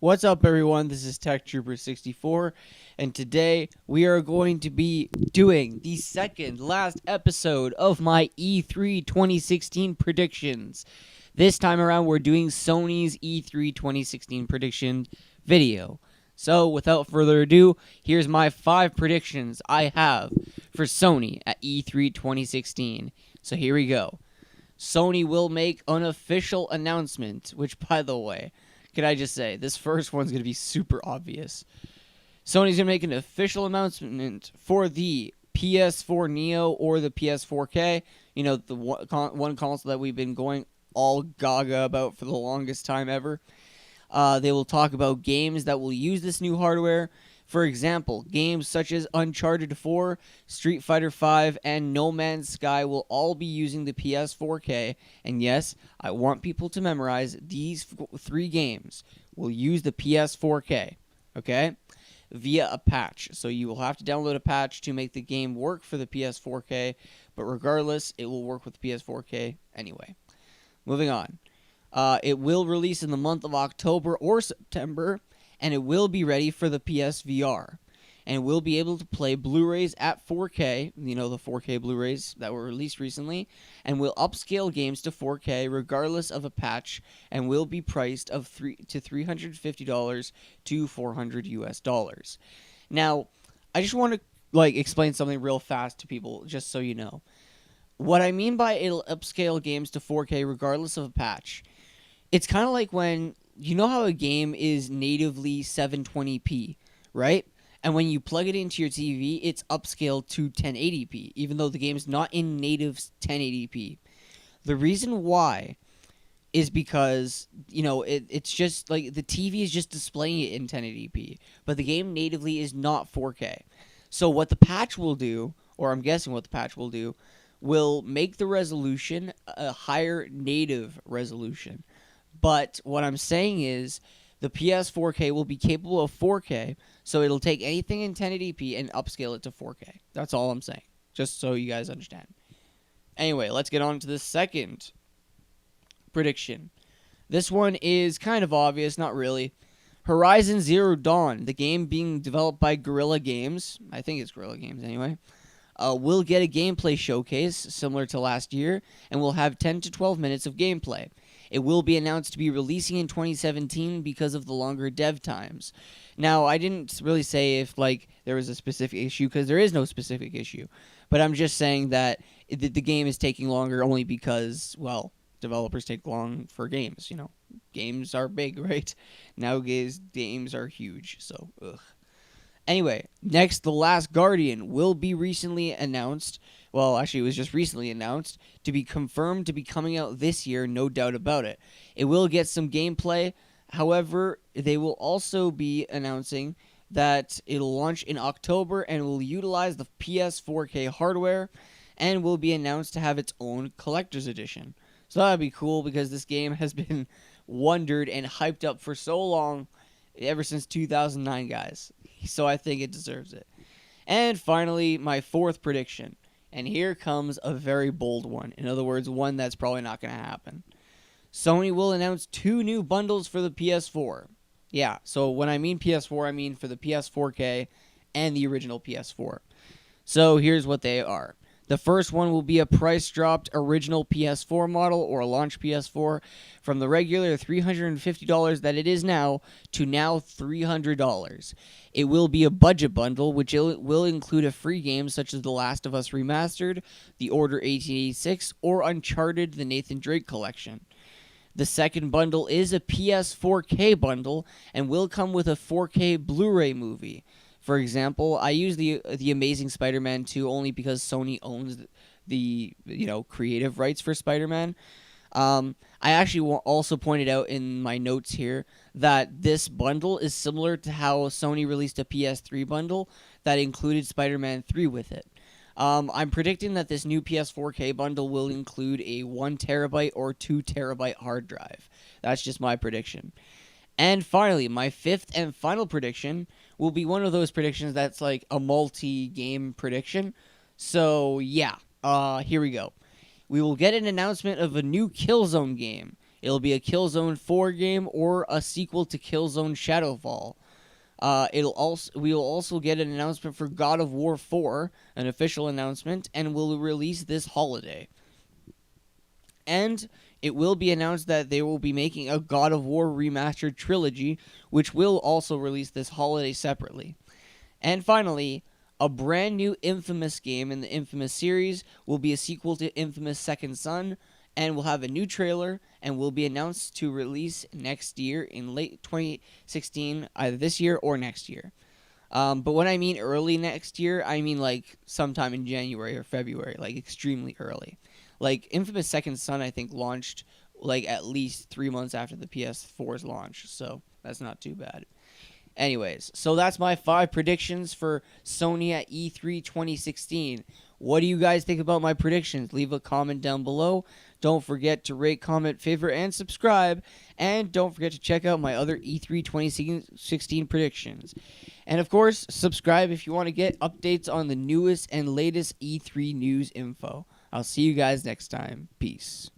What's up, everyone? This is Tech Trooper 64, and today we are going to be doing the second last episode of my E3 2016 predictions. This time around, we're doing Sony's E3 2016 prediction video. So, without further ado, here's my 5 predictions I have for Sony at E3 2016. So, here we go. Sony will make an official announcement, which, by the way, can I just say, this first one's going to be super obvious. Sony's going to make an official announcement for the PS4 Neo or the PS4K. You know, the one console that we've been going all gaga about for the longest time ever. They will talk about games that will use this new hardware. For example, games such as Uncharted 4, Street Fighter 5, and No Man's Sky will all be using the PS4K. And yes, I want people to memorize these 3 games will use the PS4K, okay, via a patch. So you will have to download a patch to make the game work for the PS4K, but regardless, it will work with the PS4K anyway. Moving on. It will release in the month of October or September, and it will be ready for the PSVR. And we'll be able to play Blu-rays at 4K, you know, the 4K Blu-rays that were released recently, and we'll upscale games to 4K regardless of a patch, and will be priced of $350 to $400 US. Now, I just want to explain something real fast to people, just so you know. What I mean by it'll upscale games to 4K regardless of a patch, it's kind of like when you know how a game is natively 720p, right? And when you plug it into your TV, it's upscaled to 1080p, even though the game's not in native 1080p. The reason why is because, you know, it's just like the TV is just displaying it in 1080p, but the game natively is not 4K. So what the patch will do, or I'm guessing what the patch will do, will make the resolution a higher native resolution. But what I'm saying is the PS4K will be capable of 4K, so it'll take anything in 1080p and upscale it to 4K. That's all I'm saying, just so you guys understand. Anyway, let's get on to the second prediction. This one is kind of obvious, not really. Horizon Zero Dawn, the game being developed by Guerrilla Games, I think it's Guerrilla Games anyway, will get a gameplay showcase similar to last year, and will have 10 to 12 minutes of gameplay. It will be announced to be releasing in 2017 because of the longer dev times. Now, I didn't really say if there was a specific issue, because there is no specific issue. But I'm just saying that the game is taking longer only because, well, developers take long for games. You know, games are big, right? Nowadays, games are huge, so ugh. Anyway, next, The Last Guardian will be recently announced. Well, actually, it was just recently announced to be confirmed to be coming out this year, no doubt about it. It will get some gameplay. However, they will also be announcing that it'll launch in October and will utilize the PS4K hardware, and will be announced to have its own collector's edition. So that would be cool, because this game has been wondered and hyped up for so long, ever since 2009, guys. So I think it deserves it. And finally, my fourth prediction. And here comes a very bold one. In other words, one that's probably not going to happen. Sony will announce 2 new bundles for the PS4. Yeah, so when I mean PS4, I mean for the PS4K and the original PS4. So here's what they are. The first one will be a price-dropped original PS4 model, or a launch PS4, from the regular $350 that it is now to now $300. It will be a budget bundle, which will include a free game such as The Last of Us Remastered, The Order 1886, or Uncharted: The Nathan Drake Collection. The second bundle is a PS4K bundle and will come with a 4K Blu-ray movie. For example, I use the Amazing Spider-Man 2 only because Sony owns the creative rights for Spider-Man. I actually also pointed out in my notes here that this bundle is similar to how Sony released a PS3 bundle that included Spider-Man 3 with it. I'm predicting that this new PS4K bundle will include a 1TB or 2TB hard drive. That's just my prediction. And finally, my fifth and final prediction will be one of those predictions that's like a multi-game prediction. So, yeah, here we go. We will get an announcement of a new Killzone game. It'll be a Killzone 4 game or a sequel to Killzone Shadowfall. We will also get an announcement for God of War 4, an official announcement, and will release this holiday. And it will be announced that they will be making a God of War remastered trilogy, which will also release this holiday separately. And finally, a brand new Infamous game in the Infamous series will be a sequel to Infamous Second Son, and will have a new trailer and will be announced to release next year in late 2016, either this year or next year. But when I mean early next year, I mean like sometime in January or February, like extremely early. Like Infamous Second Son, I think launched like at least 3 months after the PS4's launch, so that's not too bad. Anyways, so that's my 5 predictions for Sony at E3 2016. What do you guys think about my predictions? Leave a comment down below. Don't forget to rate, comment, favorite, and subscribe. And don't forget to check out my other E3 2016 predictions. And of course, subscribe if you want to get updates on the newest and latest E3 news info. I'll see you guys next time. Peace.